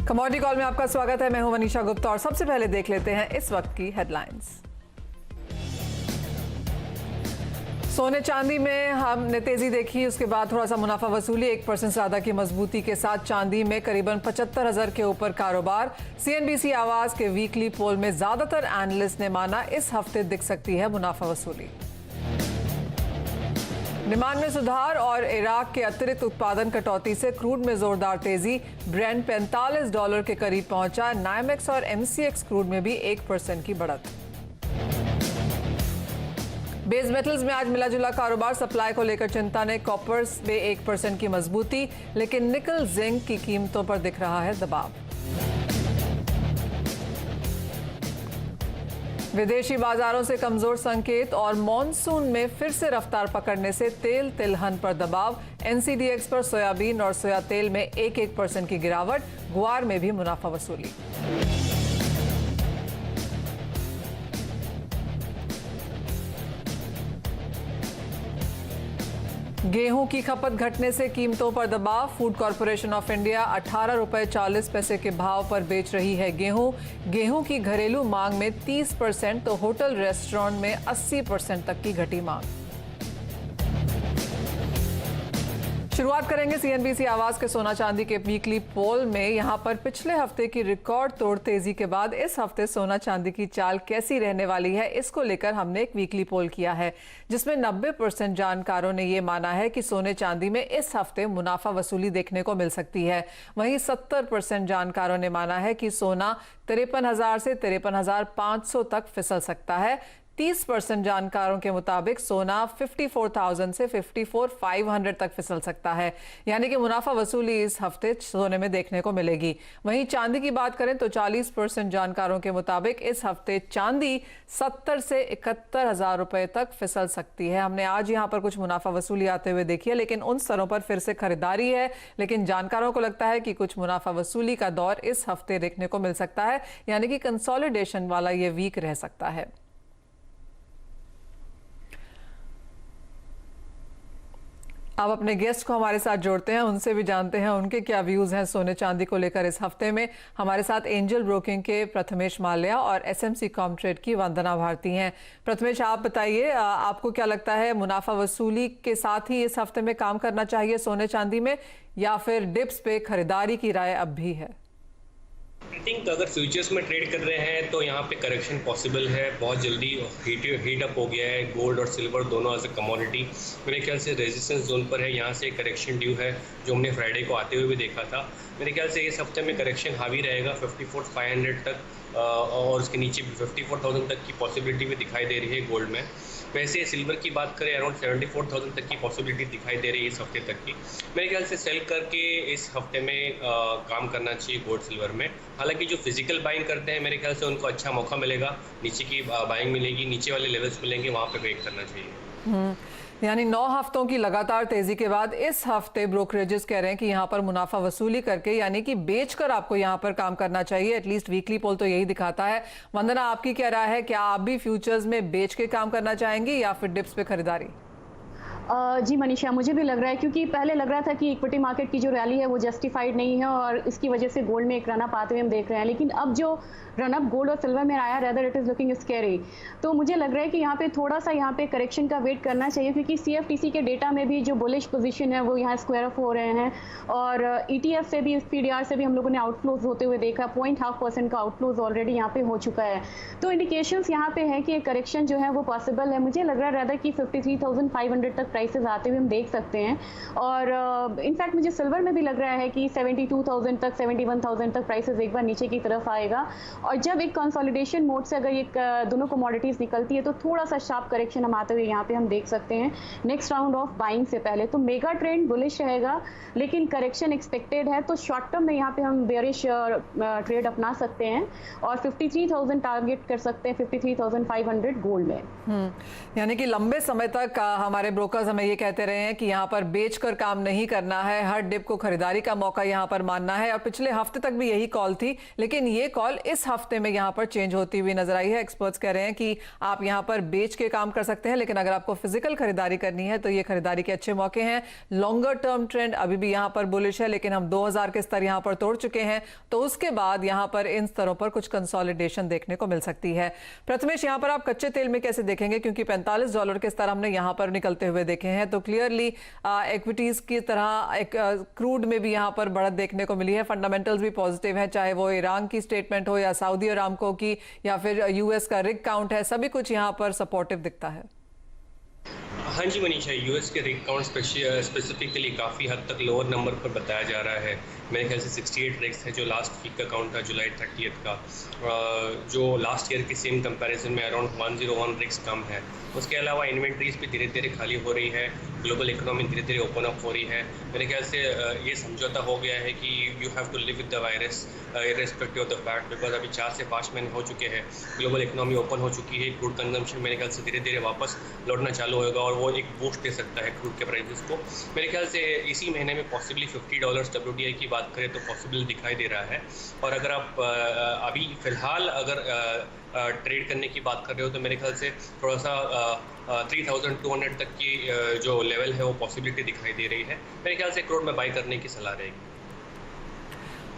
Commodity call में आपका स्वागत है। मैं हूं मनीषा गुप्ता और सबसे पहले देख लेते हैं इस वक्त की हेडलाइंस। सोने चांदी में हमने तेजी देखी, उसके बाद थोड़ा सा मुनाफा वसूली, 1% ज्यादा की मजबूती के साथ चांदी में करीबन 75,000 के ऊपर कारोबार। सीएनबीसी आवाज के वीकली पोल में ज्यादातर एनालिस्ट ने माना इस हफ्ते दिख सकती है मुनाफा वसूली। डिमांड में सुधार और इराक के अतिरिक्त उत्पादन कटौती से क्रूड में जोरदार तेजी, ब्रेंट $45 के करीब पहुंचा। नाइमेक्स और एमसीएक्स क्रूड में भी 1% की बढ़त। बेस मेटल्स में आज मिला जुला कारोबार, सप्लाई को लेकर चिंता ने कॉपर्स में 1% की मजबूती, लेकिन निकल जिंक की कीमतों पर दिख रहा है दबाव। विदेशी बाजारों से कमजोर संकेत और मॉनसून में फिर से रफ्तार पकड़ने से तेल तिलहन पर दबाव। एनसीडीएक्स पर सोयाबीन और सोया तेल में 1% की गिरावट। गुआर में भी मुनाफा वसूली। गेहूं की खपत घटने से कीमतों पर दबाव। फूड कॉरपोरेशन ऑफ इंडिया ₹18.40 के भाव पर बेच रही है गेहूं की घरेलू मांग में 30% तो होटल रेस्टोरेंट में 80% तक की घटी मांग। शुरुआत करेंगे सीएनबीसी आवाज के सोना चांदी के वीकली पोल में। यहां पर पिछले हफ्ते की रिकॉर्ड तोड़ तेजी के बाद इस हफ्ते सोना चांदी की चाल कैसी रहने वाली है, इसको लेकर हमने एक वीकली पोल किया है, जिसमें 90% जानकारों ने यह माना है कि सोने चांदी में इस हफ्ते मुनाफा वसूली देखने को मिल सकती है। वहीं 70% जानकारों ने माना है कि सोना 53,000 से 53,500 तक फिसल सकता है। 30% जानकारों के मुताबिक सोना 54,000 से 54,500 तक फिसल सकता है, यानी कि मुनाफा वसूली इस हफ्ते सोने में देखने को मिलेगी। वहीं चांदी की बात करें तो 40% जानकारों के मुताबिक इस हफ्ते चांदी 70 से 71,000 रुपए तक फिसल सकती है। हमने आज यहां पर कुछ मुनाफा वसूली आते हुए देखी है, लेकिन उन स्तरों पर फिर से खरीदारी है। लेकिन जानकारों को लगता है कि कुछ मुनाफा वसूली का दौर इस हफ्ते देखने को मिल सकता है, यानी कि कंसोलिडेशन वाला ये वीक रह सकता है। अब अपने गेस्ट को हमारे साथ जोड़ते हैं, उनसे भी जानते हैं उनके क्या व्यूज हैं सोने चांदी को लेकर इस हफ्ते में। हमारे साथ एंजल ब्रोकिंग के प्रथमेश माल्या और एसएमसी कॉमट्रेड की वंदना भारती हैं। प्रथमेश, आप बताइए, आपको क्या लगता है, मुनाफा वसूली के साथ ही इस हफ्ते में काम करना चाहिए सोने चांदी में, या फिर डिप्स पे खरीदारी की राय अब भी है? आई थिंक अगर फ्यूचर्स में ट्रेड कर रहे हैं तो यहाँ पे करेक्शन पॉसिबल है। बहुत जल्दी हीट अप हो गया है गोल्ड और सिल्वर दोनों एज ए कमोडिटी। मेरे ख्याल से रेजिस्टेंस जोन पर है, यहाँ से करेक्शन ड्यू है, जो हमने फ्राइडे को आते हुए भी देखा था। मेरे ख्याल से इस हफ्ते में करेक्शन हावी रहेगा 54,500 तक, और उसके नीचे 54,000 तक की पॉसिबिलिटी भी दिखाई दे रही है गोल्ड में। वैसे सिल्वर की बात करें अराउंड 74,000 तक की पॉसिबिलिटी दिखाई दे रही है इस हफ्ते तक की। मेरे ख्याल से सेल करके इस हफ्ते में काम करना चाहिए गोल्ड सिल्वर में। हालांकि जो फिजिकल बाइंग करते हैं मेरे ख्याल से उनको अच्छा मौका मिलेगा, नीचे की बाइंग मिलेगी, नीचे वाले लेवल्स मिलेंगे, वहाँ पे वेट करना चाहिए। यानी 9 हफ्तों की लगातार तेजी के बाद इस हफ्ते ब्रोकरेजेस कह रहे हैं कि यहां पर मुनाफा वसूली करके, यानी कि बेचकर आपको यहां पर काम करना चाहिए। एटलीस्ट वीकली पोल तो यही दिखाता है। वंदना, आपकी क्या राय है? क्या आप भी फ्यूचर्स में बेच के काम करना चाहेंगी या फिर डिप्स पे खरीदारी? जी मनीषा, मुझे भी लग रहा है, क्योंकि पहले लग रहा था कि इक्विटी मार्केट की जो रैली है वो जस्टिफाइड नहीं है और इसकी वजह से गोल्ड में एक रनअप आते हुए हम देख रहे हैं। लेकिन अब जो रनअप गोल्ड और सिल्वर में आया, rather it is looking scary. तो मुझे लग रहा है कि यहाँ पे थोड़ा सा यहाँ पे करेक्शन का वेट करना चाहिए, क्योंकि सीएफटीसी के डेटा में भी जो बुलिश पोजीशन है वो यहाँ स्क्वायर ऑफ हो रहे हैं, और ईटीएफ से भी, पीडीआर से भी हम लोगों ने आउटफ्लोज होते हुए देखा। 0.5% का आउटफ्लोज ऑलरेडी यहाँ पे हो चुका है। तो इंडिकेशंस यहाँ पे है कि एक करेक्शन जो है वो पॉसिबल है। मुझे लग रहा है रेदर कि 53,500 तक प्राइसेस आते हुए हम देख सकते हैं। और इनफैक्ट मुझे सिल्वर में भी लग रहा है कि 72,000 तक, 71,000 तक प्राइसेस एक बार नीचे की तरफ आएगा। और जब एक कंसोलिडेशन मोड से अगर ये दोनों कमोडिटीज निकलती है तो थोड़ा सा शार्प करेक्शन हम आते हुए यहाँ पे हम देख सकते हैं नेक्स्ट राउंड ऑफ बाइंग से पहले। तो मेगा ट्रेंड बुलिश रहेगा, लेकिन करेक्शन एक्सपेक्टेड है। तो शॉर्ट टर्म में यहाँ पे हम बेयरिश ट्रेड अपना सकते हैं और 53,000 टारगेट कर सकते हैं, 53,500 गोल्ड में। यानी कि लंबे समय तक हमारे ब्रोकर्स समय ये कहते रहे हैं कि यहाँ पर बेचकर काम नहीं करना है, हर डिप को खरीदारी का मौका यहाँ पर मानना है, और पिछले हफ्ते तक भी यही कॉल थी, लेकिन ये कॉल इस हफ्ते में यहाँ पर चेंज होती हुई नजर आई है। एक्सपर्ट्स कह रहे हैं कि आप यहाँ पर बेच के काम कर सकते हैं, लेकिन अगर आपको फिजिकल खरीदारी करनी है तो ये खरीदारी के अच्छे मौके हैं। लॉन्गर टर्म ट्रेंड अभी भी यहाँ पर बुलिश है, लेकिन हम 2000 के स्तर यहाँ पर तोड़ चुके हैं, तो उसके बाद यहाँ पर इन स्तरों पर कुछ कंसोलिडेशन देखने को मिल सकती है। प्रथमेश, यहाँ पर आप कच्चे तेल में कैसे देखेंगे, क्योंकि $45 के स्तर हमने यहाँ पर निकलते हुए देखे हैं, तो क्लियरली इक्विटीज की तरह एक क्रूड में भी यहाँ पर बढ़त देखने को मिली है। फंडामेंटल्स भी पॉजिटिव है, चाहे वो ईरान की स्टेटमेंट हो या सऊदी अरामको की या फिर यूएस का रिग काउंट है, सभी कुछ यहाँ पर सपोर्टिव दिखता है। हाँ जी मनीषा, यूएस के रिग काउंट स्पेसिफिकली काफ़ी हद तक लोअर नंबर पर बताया जा रहा है। मेरे ख्याल से 68 रिग्स है जो लास्ट वीक का काउंट था जुलाई 30 का, जो लास्ट ईयर के सेम कंपैरिजन में अराउंड 101 रिग्स कम है। उसके अलावा इन्वेंट्रीज भी धीरे धीरे खाली हो रही है, ग्लोबल इकोनॉमी धीरे धीरे ओपन अप हो रही है। मेरे ख्याल से ये समझौता हो गया है कि you have to live with the virus irrespective of the fact, because अभी 4 से 5 महीने हो चुके हैं, ग्लोबल इकोनॉमी ओपन हो चुकी है, क्रूड कंजम्पशन मेरे ख्याल से धीरे धीरे वापस लौटना चालू होगा और वो एक बूस्ट दे सकता है क्रूड के प्राइसेस को। मेरे ख्याल से इसी महीने में पॉसिबली $50 WTI की बात करें तो पॉसिबल दिखाई दे रहा है। और अगर आप अभी फ़िलहाल अगर ट्रेड करने की बात कर रहे हो तो मेरे ख्याल से थोड़ा सा 3200 तक की जो लेवल है वो पॉसिबिलिटी दिखाई दे रही है। मेरे ख्याल से क्रूड में बाई करने की सलाह रहेगी।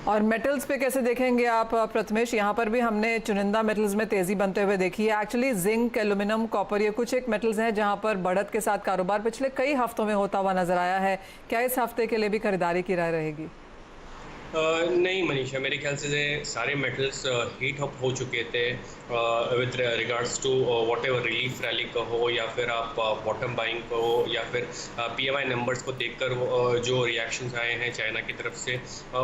और मेटल्स पे कैसे देखेंगे आप प्रथमेश? यहाँ पर भी हमने चुनिंदा मेटल्स में तेजी बनते हुए देखी है। एक्चुअली जिंक, एल्यूमिनियम, कॉपर, ये कुछ एक मेटल्स हैं जहाँ पर बढ़त के साथ कारोबार पिछले कई हफ्तों में होता हुआ नजर आया है। क्या इस हफ्ते के लिए भी खरीदारी की राय रहेगी? नहीं मनीषा, मेरे ख्याल से सारे मेटल्स हीट अप हो चुके थे with regards to whatever relief rally का हो या फिर आप बॉटम बाइंग का हो या फिर PMI नंबर्स को देखकर जो रिएक्शंस आए हैं चाइना की तरफ से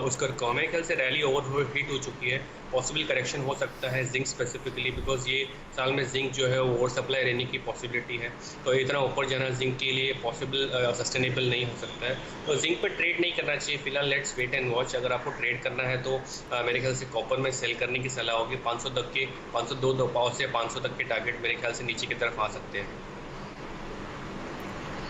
उसका कम। मेरे ख्याल से रैली ओवर हीट हो चुकी है। पॉसिबल करेक्शन हो सकता है जिंक स्पेसिफिकली, बिकॉज ये साल में जिंक जो है वो ओवर सप्लाई रहने की पॉसिबिलिटी है, तो इतना ऊपर जाना जिंक के लिए पॉसिबल सस्टेनेबल नहीं हो सकता है। तो जिंक पर ट्रेड नहीं करना चाहिए फिलहाल, लेट्स वेट एंड वॉच। अगर आपको ट्रेड करना है तो मेरे ख्याल से कॉपर में सेल करने की सलाह होगी। 500 तक के 502 पाव से 500 तक के टारगेट मेरे ख्याल से नीचे की तरफ आ सकते हैं।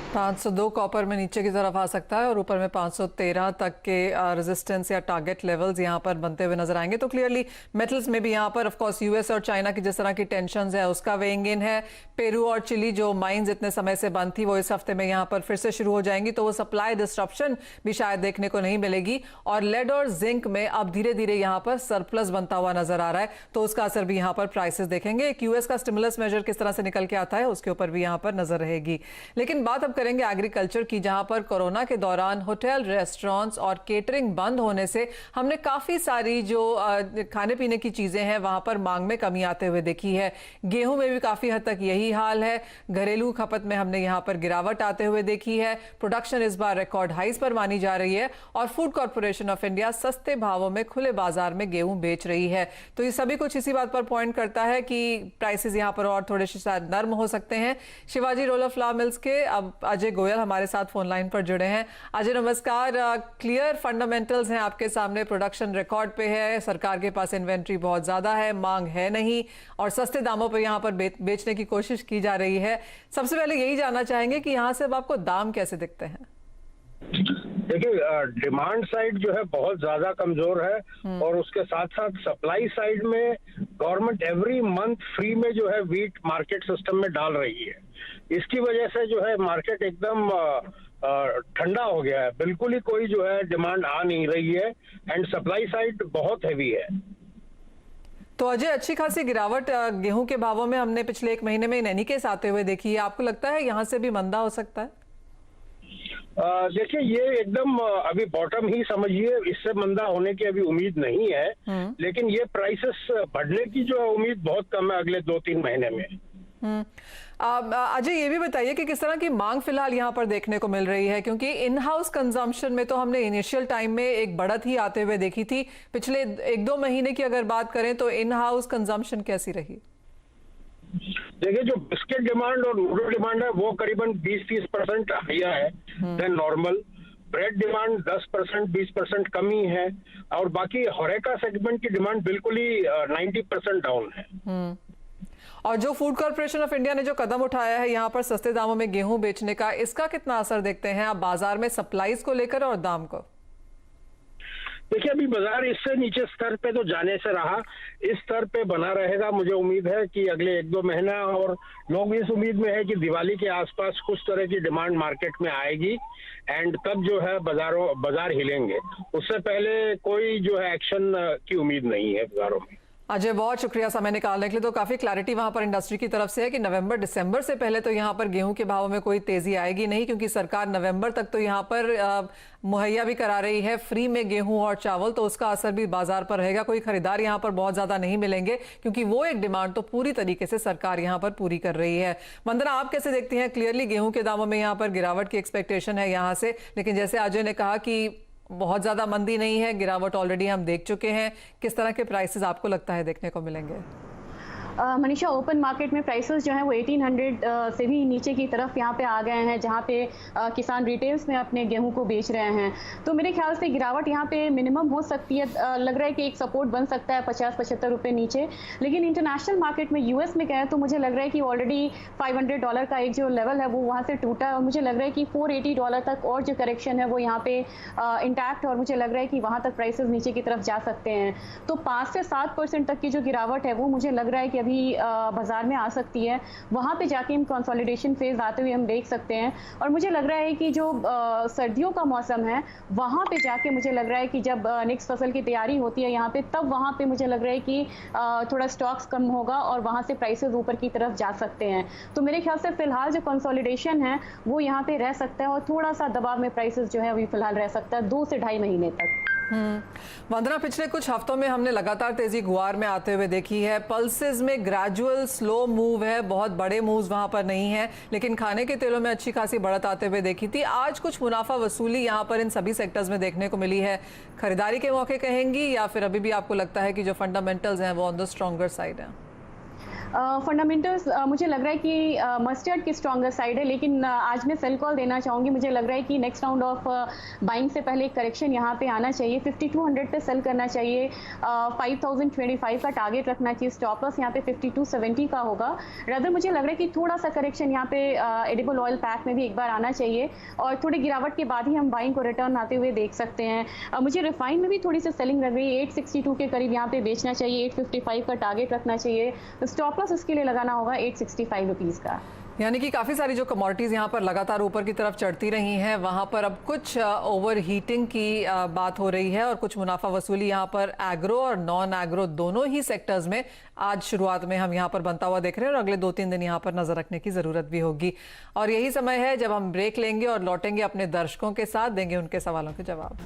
502 कॉपर में नीचे की तरफ आ सकता है और ऊपर में 513 तक के रेजिस्टेंस या टारगेट लेवल्स यहाँ पर बनते हुए नजर आएंगे। तो क्लियरली मेटल्स में भी यहाँ पर ऑफ कोर्स यूएस और चाइना की जिस तरह की टेंशंस है उसका वेइंग इन है। पेरू और चिली जो माइंस इतने समय से बंद थी वो इस हफ्ते में यहाँ पर फिर से शुरू हो जाएंगी, तो वो सप्लाई डिस्ट्रप्शन भी शायद देखने को नहीं मिलेगी। और लेड और जिंक में अब धीरे धीरे यहाँ पर सरप्लस बनता हुआ नजर आ रहा है, तो उसका असर भी यहाँ पर प्राइसेस देखेंगे। एक यूएस का स्टिमुलस मेजर किस तरह से निकल के आता है उसके ऊपर भी यहाँ पर नजर रहेगी। लेकिन बात अब करेंगे एग्रीकल्चर की, जहां पर कोरोना के दौरान होटल, रेस्टोरेंट्स और केटरिंग बंद होने से हमने काफी सारी जो खाने पीने की चीजें हैं वहां पर मांग में कमी आते हुए देखी है। गेहूं में भी काफी हद तक यही हाल है। घरेलू खपत में हमने यहां पर गिरावट आते हुए देखी है। प्रोडक्शन इस बार रिकॉर्ड हाइस पर मानी जा रही है और फूड कॉर्पोरेशन ऑफ इंडिया सस्ते भावों में खुले बाजार में गेहूं बेच रही है। तो ये सभी कुछ इसी बात पर पॉइंट करता है कि प्राइसेस यहां पर और थोड़े से शायद नर्म हो सकते हैं। Shivaji roll of flour mills के अब अजय गोयल हमारे साथ फोन लाइन पर जुड़े हैं। अजय नमस्कार। क्लियर फंडामेंटल्स हैं आपके सामने, प्रोडक्शन रिकॉर्ड पे है, सरकार के पास इन्वेंट्री बहुत ज्यादा है, मांग है नहीं और सस्ते दामों पर यहां पर बेचने की कोशिश की जा रही है। सबसे पहले यही जानना चाहेंगे कि यहां से अब आपको दाम कैसे दिखते हैं? देखिए, डिमांड साइड जो है बहुत ज्यादा कमजोर है और उसके साथ साथ सप्लाई साइड में गवर्नमेंट एवरी मंथ फ्री में जो है व्हीट मार्केट सिस्टम में डाल रही है। इसकी वजह से जो है मार्केट एकदम ठंडा हो गया है, बिल्कुल ही कोई जो है डिमांड आ नहीं रही है एंड सप्लाई साइड बहुत हैवी है। तो अजय, अच्छी खासी गिरावट गेहूं के भावों में हमने पिछले एक महीने में इन एनी केस आते हुए देखी है। आपको लगता है यहां से भी मंदा हो सकता है? देखिए, ये एकदम अभी बॉटम ही समझिए, इससे मंदा होने की अभी उम्मीद नहीं है, लेकिन ये प्राइसेस बढ़ने की जो उम्मीद बहुत कम है अगले 2-3 महीने में। अजय, ये भी बताइए कि किस तरह की मांग फिलहाल यहाँ पर देखने को मिल रही है, क्योंकि इन हाउस कंजम्पशन में तो हमने इनिशियल टाइम में एक बढ़त ही आते हुए देखी थी। पिछले 1-2 महीने की अगर बात करें तो इन हाउस कंजम्पशन कैसी रही? देखिए, जो बिस्किट डिमांड और नूडल डिमांड है वो करीबन 20-30% हाइया है देन नॉर्मल। ब्रेड डिमांड 10%, 20% कमी है और बाकी होरेका सेगमेंट की डिमांड बिल्कुल ही 90% डाउन है। और जो फूड कॉर्पोरेशन ऑफ इंडिया ने जो कदम उठाया है यहाँ पर सस्ते दामों में गेहूं बेचने का, इसका कितना असर देखते हैं आप बाजार में सप्लाईज को लेकर और दाम को? देखिए, अभी बाजार इससे नीचे स्तर पे तो जाने से रहा, इस स्तर पे बना रहेगा। मुझे उम्मीद है कि अगले 1-2 महीना, और लोग इस उम्मीद में है कि दिवाली के आसपास कुछ तरह की डिमांड मार्केट में आएगी एंड तब जो है बाजार हिलेंगे। उससे पहले कोई जो है एक्शन की उम्मीद नहीं है बाजारों में। अजय, बहुत शुक्रिया समय निकालने के लिए। तो काफी क्लैरिटी वहां पर इंडस्ट्री की तरफ से है कि नवंबर दिसंबर से पहले तो यहां पर गेहूं के भावों में कोई तेजी आएगी नहीं, क्योंकि सरकार नवंबर तक तो यहां पर मुहैया भी करा रही है फ्री में गेहूं और चावल, तो उसका असर भी बाजार पर रहेगा। कोई खरीदार यहां पर बहुत ज्यादा नहीं मिलेंगे, क्योंकि वो एक डिमांड तो पूरी तरीके से सरकार यहां पर पूरी कर रही है। वंदना, आप कैसे देखती हैं? क्लियरली गेहूं के दामों में यहां पर गिरावट की एक्सपेक्टेशन है यहां से, लेकिन जैसे अजय ने कहा कि बहुत ज्यादा मंदी नहीं है, गिरावट ऑलरेडी हम देख चुके हैं। किस तरह के प्राइसेस आपको लगता है देखने को मिलेंगे? मनीषा, ओपन मार्केट में प्राइसेस जो हैं वो 1800 से भी नीचे की तरफ यहाँ पे आ गए हैं, जहाँ पे किसान रिटेल्स में अपने गेहूं को बेच रहे हैं। तो मेरे ख्याल से गिरावट यहाँ पे मिनिमम हो सकती है। लग रहा है कि एक सपोर्ट बन सकता है 50-75 रुपये नीचे। लेकिन इंटरनेशनल मार्केट में यूएस में कहें तो मुझे लग रहा है कि ऑलरेडी $500 का एक जो लेवल है वो वहाँ से टूटा है, और मुझे लग रहा है कि $480 तक और जो करेक्शन है वो यहाँ पे इंटैक्ट, और मुझे लग रहा है कि वहाँ तक प्राइसेस नीचे की तरफ जा सकते हैं। तो 5 से 7% तक की जो गिरावट है वो मुझे लग रहा है कि अभी बाजार में आ सकती है। वहां पे जाके हम कंसोलिडेशन फेज आते हुए हम देख सकते हैं। और मुझे लग रहा है कि जो सर्दियों का मौसम है वहां पे जाके मुझे लग रहा है कि जब नेक्स्ट फसल की तैयारी होती है यहाँ पे, तब वहां पे मुझे लग रहा है कि थोड़ा स्टॉक्स कम होगा और वहां से प्राइसेस ऊपर की तरफ जा सकते हैं। तो मेरे ख्याल से फिलहाल जो कंसोलिडेशन है वो यहाँ पे रह सकता है, और थोड़ा सा दबाव में प्राइसेस जो है अभी फिलहाल रह सकता है 2 से 2.5 महीने तक। वंदना, पिछले कुछ हफ्तों में हमने लगातार तेजी गुआर में आते हुए देखी है। पल्सेस में ग्रेजुअल स्लो मूव है, बहुत बड़े मूव्स वहां पर नहीं है, लेकिन खाने के तेलों में अच्छी खासी बढ़त आते हुए देखी थी। आज कुछ मुनाफा वसूली यहां पर इन सभी सेक्टर्स में देखने को मिली है। खरीदारी के मौके कहेंगी, या फिर अभी भी आपको लगता है कि जो फंडामेंटल्स हैं वो ऑन द स्ट्रॉन्गर साइड है? फंडामेंटल्स मुझे लग रहा है कि मस्टर्ड की स्ट्रॉन्गर साइड है, लेकिन आज मैं सेल कॉल देना चाहूँगी। मुझे लग रहा है कि नेक्स्ट राउंड ऑफ बाइंग से पहले एक करेक्शन यहाँ पे आना चाहिए। 5200 पे सेल करना चाहिए, 5025 का टारगेट रखना चाहिए। स्टॉप लॉस यहाँ पे 5270 का होगा। रदर मुझे लग रहा है कि थोड़ा सा करेक्शन यहाँ पे एडिबल ऑयल पैक में भी एक बार आना चाहिए, और थोड़ी गिरावट के बाद ही हम बाइंग को रिटर्न आते हुए देख सकते हैं। मुझे रिफाइन में भी थोड़ी सी सेलिंग लग रही है। 862 के करीब यहाँ पे बेचना चाहिए, 855 का टारगेट रखना चाहिए। स्टॉप लॉस इसके लिए लगाना होगा 865 रुपीज का। यानी कि काफ़ी सारी जो कमोडिटीज़ यहाँ पर लगातार ऊपर की तरफ चढ़ती रही हैं, वहाँ पर अब कुछ ओवर हीटिंग की बात हो रही है, और कुछ मुनाफा वसूली यहाँ पर एग्रो और नॉन एग्रो दोनों ही सेक्टर्स में आज शुरुआत में हम यहाँ पर बनता हुआ देख रहे हैं, और अगले 2-3 दिन यहाँ पर नजर रखने की ज़रूरत भी होगी। और यही समय है जब हम ब्रेक लेंगे और लौटेंगे अपने दर्शकों के साथ, देंगे उनके सवालों के जवाब।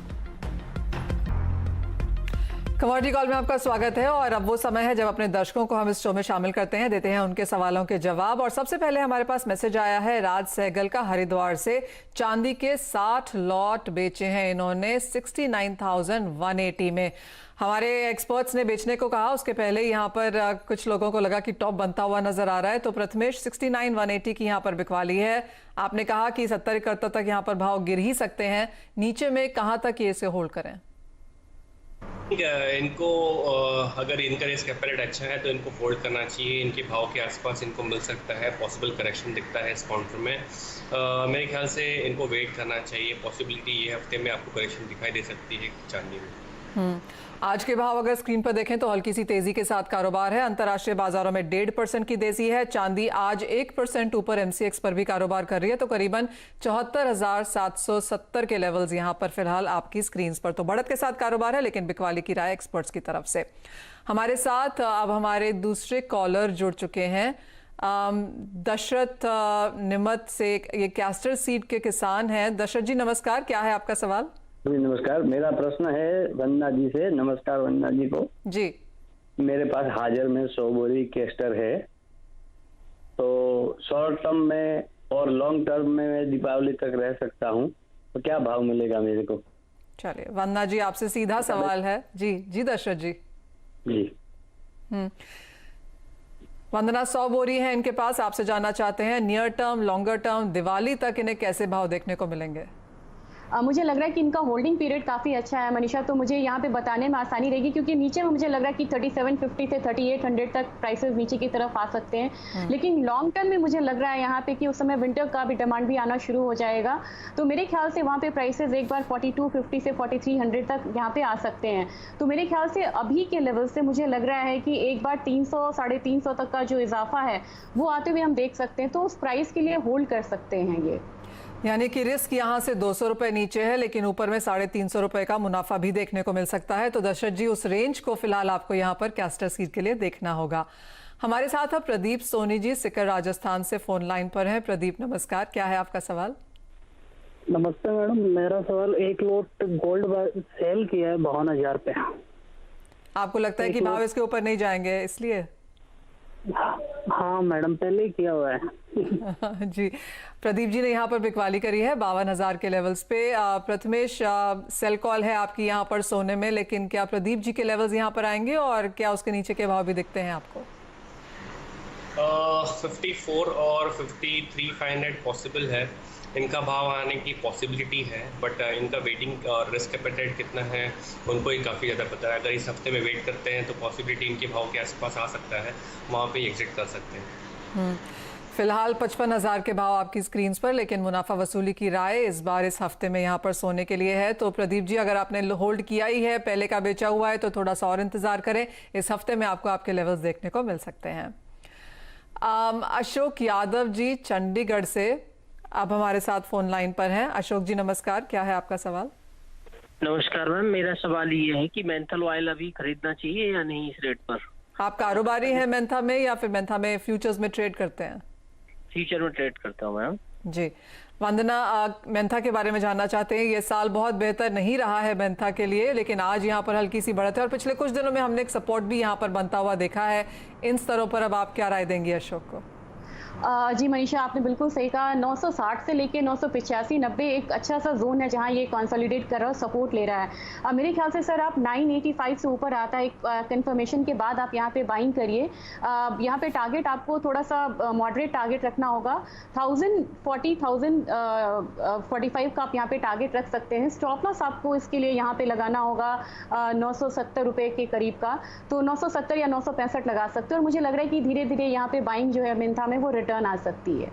कमोडिटी कॉल में आपका स्वागत है, और अब वो समय है जब अपने दर्शकों को हम इस शो में शामिल करते हैं, देते हैं उनके सवालों के जवाब। और सबसे पहले हमारे पास मैसेज आया है राज सहगल का हरिद्वार से। चांदी के 60 लॉट बेचे हैं इन्होंने 69,180 में। हमारे एक्सपर्ट्स ने बेचने को कहा, उसके पहले यहाँ पर कुछ लोगों को लगा कि टॉप बनता हुआ नजर आ रहा है, तो प्रथमेश 69,180 की यहाँ पर बिकवा ली है। आपने कहा कि 70-71 तक यहाँ पर भाव गिर ही सकते हैं, नीचे में कहाँ तक ये इसे होल्ड करें? इनको अगर इनका रिस्क एपेरेट अच्छा है तो इनको होल्ड करना चाहिए। इनके भाव के आसपास इनको मिल सकता है, पॉसिबल करेक्शन दिखता है इस काउंटर में। मेरे ख्याल से इनको वेट करना चाहिए। पॉसिबिलिटी ये हफ्ते में आपको करेक्शन दिखाई दे सकती है चांदी में। आज के भाव अगर स्क्रीन पर देखें तो हल्की सी तेजी के साथ कारोबार है। अंतर्राष्ट्रीय बाजारों में 1.5% की तेजी है। चांदी आज 1% ऊपर एमसीएक्स पर भी कारोबार कर रही है, तो करीबन 74,770 के लेवल्स यहां पर फिलहाल आपकी स्क्रीन पर। तो बढ़त के साथ कारोबार है, लेकिन बिकवाली की राय एक्सपर्ट्स की तरफ से। हमारे साथ अब हमारे दूसरे कॉलर जुड़ चुके हैं। दशरथ निमत से, ये कैस्टर सीड के किसान हैं। दशरथ जी नमस्कार, क्या है आपका सवाल? जी नमस्कार, मेरा प्रश्न है वंदना जी से। नमस्कार वंदना जी को। जी, मेरे पास हाजिर में 100 बोरी कैस्टर है, तो शॉर्ट टर्म में और लॉन्ग टर्म में मैं दीपावली तक रह सकता हूँ, तो क्या भाव मिलेगा मेरे को? चलिए वंदना जी, आपसे सीधा सवाल है। जी जी दशरथ जी। जी वंदना, 100 बोरी है इनके पास, आपसे जानना चाहते हैं near term, longer term, Diwali तक इन्हें कैसे भाव देखने को मिलेंगे? मुझे लग रहा है कि इनका होल्डिंग पीरियड काफ़ी अच्छा है मनीषा, तो मुझे यहाँ पे बताने में आसानी रहेगी, क्योंकि नीचे में मुझे लग रहा है कि 3750 से 3800 तक प्राइसेस नीचे की तरफ आ सकते हैं। लेकिन लॉन्ग टर्म में मुझे लग रहा है यहाँ पे कि उस समय विंटर का भी डिमांड भी आना शुरू हो जाएगा, तो मेरे ख्याल से वहाँ पे प्राइसेस एक बार 4250 से 4300 तक यहाँ पे आ सकते हैं। तो मेरे ख्याल से अभी के लेवल से मुझे लग रहा है कि एक बार 300 350 तक का जो इजाफा है वो आते हुए हम देख सकते हैं, तो उस प्राइस के लिए होल्ड कर सकते हैं ये। यानी कि रिस्क यहाँ से 200 रुपए नीचे है, लेकिन ऊपर में 350 रुपए का मुनाफा भी देखने को मिल सकता है। तो दशरथ जी, उस रेंज को फिलहाल आपको यहाँ पर कैस्टर सीड के लिए देखना होगा। हमारे साथ अब प्रदीप सोनी जी सिकर राजस्थान से फोन लाइन पर हैं। प्रदीप नमस्कार, क्या है आपका सवाल? नमस्ते मैडम, मेरा सवाल, एक लोट गोल्ड सेल किया है 52,000 पे। आपको लगता है कि भाव इसके ऊपर नहीं जाएंगे इसलिए? हाँ मैडम, पहले ही किया हुआ है। जी, प्रदीप जी ने यहाँ पर बिकवाली करी है 52,000 के लेवल्स पे। प्रथमेश, सेल कॉल है आपकी यहाँ पर सोने में, लेकिन क्या प्रदीप जी के लेवल्स यहाँ पर आएंगे और क्या उसके नीचे के भाव भी दिखते हैं आपको? 54 और 53,500 पॉसिबल है, इनका भाव आने की पॉसिबिलिटी है, बट इनका वेटिंग और रिस्क एपेटाइट कितना है उनको ही काफ़ी ज़्यादा पता है। अगर इस हफ्ते में वेट करते हैं तो पॉसिबिलिटी इनके भाव के आसपास आ सकता है, वहाँ पे एग्जिट कर सकते हैं। फिलहाल 55,000 के भाव आपकी स्क्रीन पर, लेकिन मुनाफा वसूली की राय इस बार इस हफ्ते में यहाँ पर सोने के लिए है। तो प्रदीप जी, अगर आपने होल्ड किया ही है, पहले का बेचा हुआ है, तो थोड़ा सा और इंतजार करें। इस हफ्ते में आपको आपके लेवल्स देखने को मिल सकते हैं। अशोक यादव जी चंडीगढ़ से अब हमारे साथ फोन लाइन पर हैं। अशोक जी नमस्कार, क्या है आपका सवाल? नमस्कार मैम, मेरा सवाल ये है कि मेंथल ऑयल अभी खरीदना चाहिए या नहीं इस रेट पर? आप कारोबारी हैं मेंथा में या फिर मेंथा में फ्यूचर्स में ट्रेड करते हैं? फ्यूचर में ट्रेड करता हूँ मैम। जी, वंदना, मेंथा के बारे में जानना चाहते हैं। ये साल बहुत बेहतर नहीं रहा है मेंथा के लिए, लेकिन आज यहाँ पर हल्की सी बढ़त है और पिछले कुछ दिनों में हमने एक सपोर्ट भी यहाँ पर बनता हुआ देखा है। इन स्तरों पर अब आप क्या राय देंगी अशोक को? जी मनीषा, आपने बिल्कुल सही कहा। 960 से लेके 985, 90 एक अच्छा सा जोन है जहां ये कंसोलिडेट कर रहा है, सपोर्ट ले रहा है। मेरे ख्याल से सर आप 985 से ऊपर आता है कंफर्मेशन के बाद आप यहां पे बाइंग करिए। यहां पे टारगेट आपको थोड़ा सा मॉडरेट टारगेट रखना होगा। 1040, 1045 का आप यहां पे टारगेट रख सकते हैं। स्टॉप लॉस आपको इसके लिए यहां पे लगाना होगा 970 रुपए के करीब का, तो 970 या 965 लगा सकते हैं। और मुझे लग रहा है कि धीरे धीरे यहाँ पे बाइंग जो है मेंथा में वो रिटर्न आ सकती है।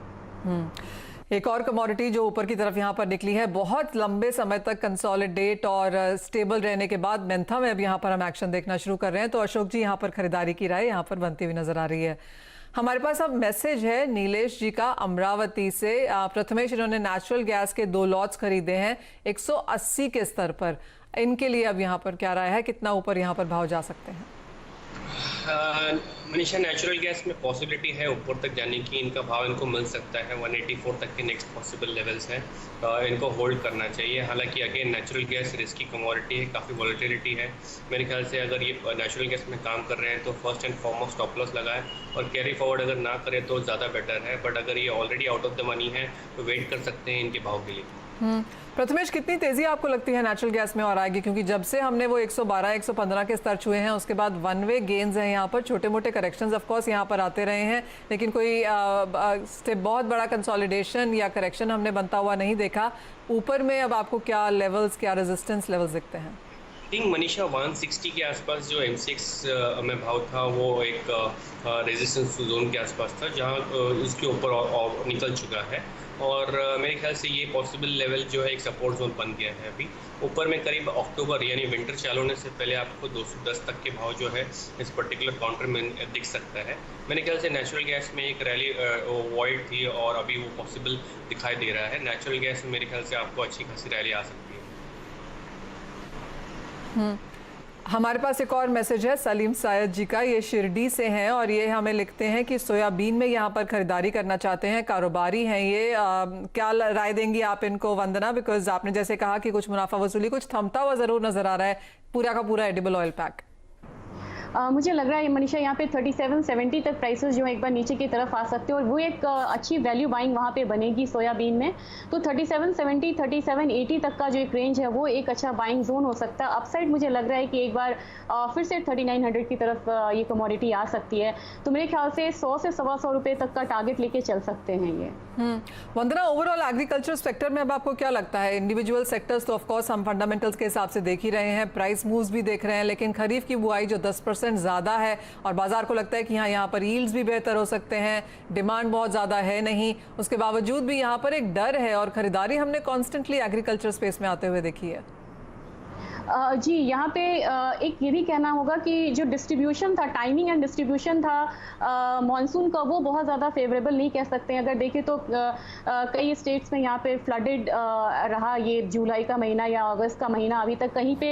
एक और कमोडिटी जो ऊपर की तरफ यहाँ पर निकली है, बहुत लंबे समय तक कंसोलिडेट और स्टेबल रहने के बाद मेंथा में अब यहाँ पर हम एक्शन देखना शुरू कर रहे हैं। तो अशोक जी, यहाँ पर खरीदारी की राय यहाँ पर बनती हुई नजर आ रही है। हमारे पास अब मैसेज है नीलेश जी का अमरावती से। प्रथमेश, इन्होंने नेचुरल गैस के 2 लॉट्स खरीदे हैं 180 के स्तर पर। इनके लिए अब यहाँ पर क्या राय है, कितना ऊपर यहाँ पर भाव जा सकते हैं? मनीषा, नेचुरल गैस में पॉसिबिलिटी है ऊपर तक जाने की। इनका भाव इनको मिल सकता है 184 तक के नेक्स्ट पॉसिबल लेवल्स हैं। इनको होल्ड करना चाहिए। हालांकि again natural gas risky commodity है, काफ़ी वॉलेटिलिटी है। मेरे ख्याल से अगर ये नेचुरल गैस में काम कर रहे हैं तो first and foremost stop loss लगाएं और कैरी फॉरवर्ड अगर ना करें तो ज़्यादा बेटर है। बट अगर ये already out of the money है तो वेट कर सकते हैं इनके भाव के लिए। प्रथमेश, कितनी तेजी आपको लगती है नेचुरल गैस में और आएगी? क्योंकि जब से हमने वो 112, 115 के स्तर छुए हैं, उसके बाद वन वे गेन्स हैं यहाँ पर। छोटे मोटे करेक्शंस ऑफ कोर्स यहाँ पर आते रहे हैं, लेकिन कोई बहुत बड़ा कंसोलिडेशन या करेक्शन हमने बनता हुआ नहीं देखा। ऊपर में अब आपको क्या लेवल्स, क्या रेजिस्टेंस लेवल्स दिखते हैं? थिंक मनीषा 160 के आसपास जो M6 में भाव था वो एक रेजिस्टेंस जोन के आसपास था, जहाँ इसके ऊपर निकल चुका है। और मेरे ख्याल से ये पॉसिबल लेवल जो है एक सपोर्ट जोन बन गया है अभी। ऊपर में करीब अक्टूबर यानी विंटर चालू होने से पहले आपको 210 तक के भाव जो है इस पर्टिकुलर काउंटर में दिख सकता है। मेरे ख्याल से नेचुरल गैस में एक रैली वॉइड थी और अभी वो पॉसिबल दिखाई दे रहा है। नेचुरल गैस में मेरे ख्याल से आपको अच्छी खासी रैली आ सकती है। हमारे पास एक और मैसेज है सलीम सायद जी का। ये शिरडी से हैं और ये हमें लिखते हैं कि सोयाबीन में यहाँ पर खरीदारी करना चाहते हैं, कारोबारी हैं ये। क्या राय देंगी आप इनको वंदना? बिकॉज आपने जैसे कहा कि कुछ मुनाफा वसूली, कुछ थमता हुआ जरूर नजर आ रहा है पूरा का पूरा एडिबल ऑयल पैक। मुझे लग रहा है मनीषा यहाँ पे 37-70 तक प्राइसेस जो है एक बार नीचे की तरफ आ सकते हैं और वो एक अच्छी वैल्यू बाइंग वहाँ पे बनेगी सोयाबीन में। तो 3770, 3780 तक का जो एक रेंज है वो एक अच्छा बाइंग जोन हो सकता है। अपसाइड मुझे लग रहा है कि एक बार फिर से 3900 की तरफ ये कमोडिटी आ सकती है। तो मेरे ख्याल से 100 से 125 रुपए तक का टारगेट लेके चल सकते हैं ये। वंदना, ओवरऑल एग्रीकल्चर सेक्टर में अब आपको क्या लगता है? इंडिविजुअल सेक्टर्स तो ऑफ कोर्स हम फंडामेंटल्स के हिसाब से देख ही रहे हैं, प्राइस मूव्स भी देख रहे हैं, लेकिन खरीफ की बुआई जो 10% ज़्यादा है और बाजार को लगता है कि यहाँ पर यील्ड्स भी बेहतर हो सकते हैं, डिमांड बहुत ज़्यादा है नहीं, उसके बावजूद भी यहाँ पर एक डर है और खरीदारी हमने कॉन्स्टेंटली एग्रीकल्चर स्पेस में आते हुए देखी है। जी, यहाँ पे एक ये भी कहना होगा कि जो डिस्ट्रीब्यूशन था, टाइमिंग एंड डिस्ट्रीब्यूशन था मॉनसून का, वो बहुत ज़्यादा फेवरेबल नहीं कह सकते हैं। अगर देखें तो कई स्टेट्स में यहाँ पे फ्लडेड रहा ये जुलाई का महीना या अगस्त का महीना, अभी तक कहीं पे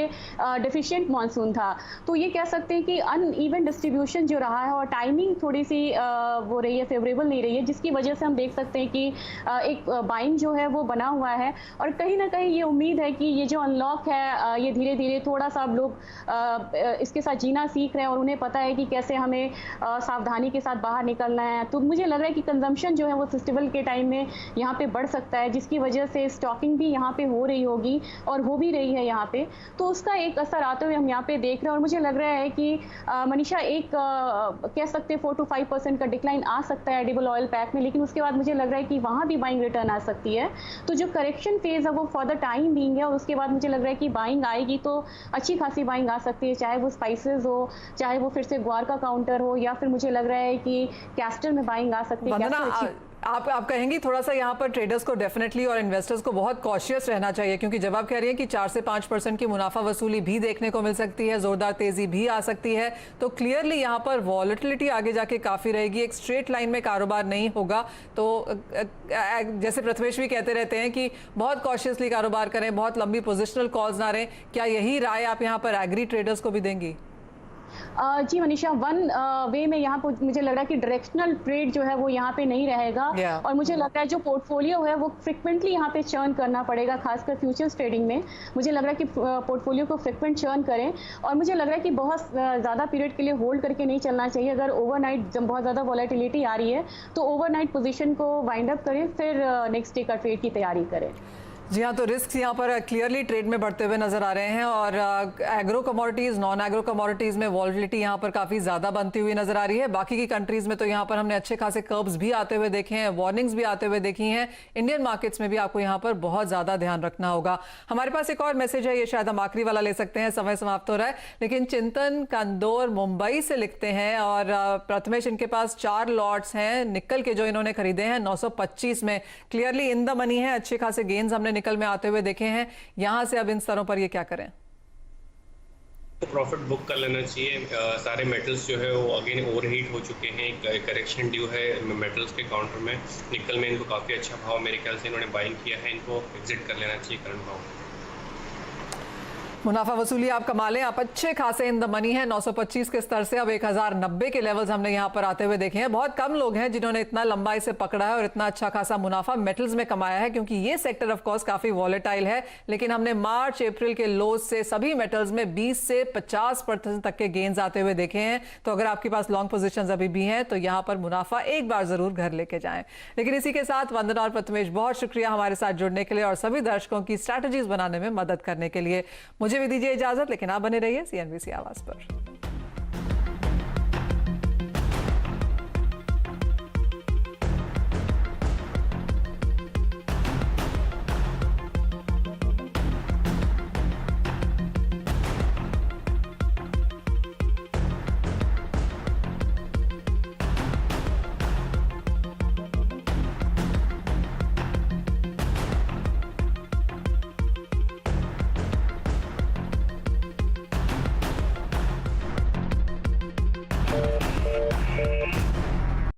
डिफिशिएंट मॉनसून था। तो ये कह सकते हैं कि अनइवन डिस्ट्रीब्यूशन जो रहा है और टाइमिंग थोड़ी सी वो रही है, फेवरेबल नहीं रही है, जिसकी वजह से हम देख सकते हैं कि एक बाइंग जो है वो बना हुआ है। और कहीं ना कहीं ये उम्मीद है कि ये जो अनलॉक है ये धीरे धीरे थोड़ा सा अब लोग इसके साथ जीना सीख रहे हैं और उन्हें पता है कि कैसे हमें सावधानी के साथ बाहर निकलना है। तो मुझे लग रहा है कि कंजम्पशन जो है वो फेस्टिवल के टाइम में यहाँ पे बढ़ सकता है, जिसकी वजह से स्टॉकिंग भी यहाँ पे हो रही होगी और हो भी रही है यहाँ पे। तो उसका एक असर आते हुए हम यहाँ पे देख रहे हैं और मुझे लग रहा है कि मनीषा एक कह सकते हैं 4 to 5% का डिक्लाइन आ सकता है एडिबल ऑयल पैक में, लेकिन उसके बाद मुझे लग रहा है कि वहाँ भी बाइंग रिटर्न आ सकती है। तो जो करेक्शन फेज है वो फॉर द टाइम बीइंग है और उसके बाद मुझे लग रहा है कि बाइंग आएगी तो अच्छी खासी बाइंग आ सकती है, चाहे वो स्पाइसेस हो, चाहे वो फिर से ग्वार का काउंटर हो, या फिर मुझे लग रहा है कि कैस्टर में बाइंग आ सकती है। आप कहेंगी थोड़ा सा यहाँ पर ट्रेडर्स को डेफिनेटली और इन्वेस्टर्स को बहुत कॉशियस रहना चाहिए, क्योंकि जब आप कह रही हैं कि 4 से 5% की मुनाफा वसूली भी देखने को मिल सकती है, जोरदार तेजी भी आ सकती है, तो क्लियरली यहाँ पर वॉलेटिलिटी आगे जाके काफ़ी रहेगी, एक स्ट्रेट लाइन में कारोबार नहीं होगा। तो जैसे प्रथमेश भी कहते रहते हैं कि बहुत कॉशियसली कारोबार करें, बहुत लंबी पोजिशनल कॉल्स ना रहें, क्या यही राय आप यहाँ पर एग्री ट्रेडर्स को भी देंगी? जी मनीषा, वन वे में यहाँ पर मुझे लग रहा है कि डायरेक्शनल ट्रेड जो है वो यहाँ पे नहीं रहेगा और मुझे लगता है जो पोर्टफोलियो है वो फ्रिक्वेंटली यहाँ पे चर्न करना पड़ेगा, खासकर फ्यूचर्स ट्रेडिंग में। मुझे लग रहा है कि पोर्टफोलियो को फ्रिक्वेंट चर्न करें और मुझे लग रहा है कि बहुत ज़्यादा पीरियड के लिए होल्ड करके नहीं चलना चाहिए। अगर ओवरनाइट जब बहुत ज़्यादा वॉलेटिलिटी आ रही है तो ओवरनाइट पोजीशन को वाइंड अप करें, फिर नेक्स्ट डे का ट्रेड की तैयारी करें। जी हाँ, तो रिस्क यहाँ पर क्लियरली ट्रेड में बढ़ते हुए नजर आ रहे हैं और agro commodities, non agro commodities में वॉलेटिलिटी यहाँ पर काफ़ी ज़्यादा बनती हुई नजर आ रही है। बाकी की कंट्रीज़ में तो यहाँ पर हमने अच्छे खासे कर्व्स भी आते हुए देखे हैं, वार्निंग्स भी आते हुए देखी हैं। इंडियन मार्केट्स में भी आपको यहाँ पर बहुत ज़्यादा ध्यान रखना होगा। हमारे पास एक और मैसेज है, ये शायद हम आखिरी वाला ले सकते हैं, समय समाप्त हो रहा है, लेकिन चिंतन कंदौर मुंबई से लिखते हैं और प्रथमेश इनके पास 4 लॉट्स हैं निकल के जो इन्होंने खरीदे हैं 925 में, क्लियरली इन द मनी है, अच्छे खासे गेन्स हमने निकल में आते हुए देखे हैं। यहां से अब इन स्तरों पर ये क्या करें? तो प्रॉफिट बुक कर लेना चाहिए। सारे मेटल्स जो है वो अगेन ओवरहीट हो चुके हैं, करेक्शन ड्यू है मेटल्स के काउंटर में। निकल में इनको काफ़ी अच्छा भाव मेरे ख्याल से इन्होंने बाइंग किया है, इनको एग्जिट कर लेना चाहिए करंट भाव। मुनाफा वसूली आप कमा लें, आप अच्छे खासे इन द मनी है 925 के स्तर से अब 1090 के लेवल्स हमने यहाँ पर आते हुए देखे हैं। बहुत कम लोग हैं जिन्होंने इतना लंबा इसे पकड़ा है और इतना अच्छा खासा मुनाफा मेटल्स में कमाया है, क्योंकि ये सेक्टर ऑफ कोर्स काफी वॉलेटाइल है। लेकिन हमने मार्च अप्रैल के लोज से सभी मेटल्स में 20 से 50% तक के गेन्स आते हुए देखे हैं। तो अगर आपके पास लॉन्ग पोजिशन अभी भी हैं तो यहाँ पर मुनाफा एक बार जरूर घर लेके जाएं। लेकिन इसी के साथ वंदना और प्रथमेश, बहुत शुक्रिया हमारे साथ जुड़ने के लिए और सभी दर्शकों की स्ट्रैटेजीज बनाने में मदद करने के लिए। मुझे भी दीजिए इजाजत, लेकिन आप बने रहिए CNBC आवाज पर।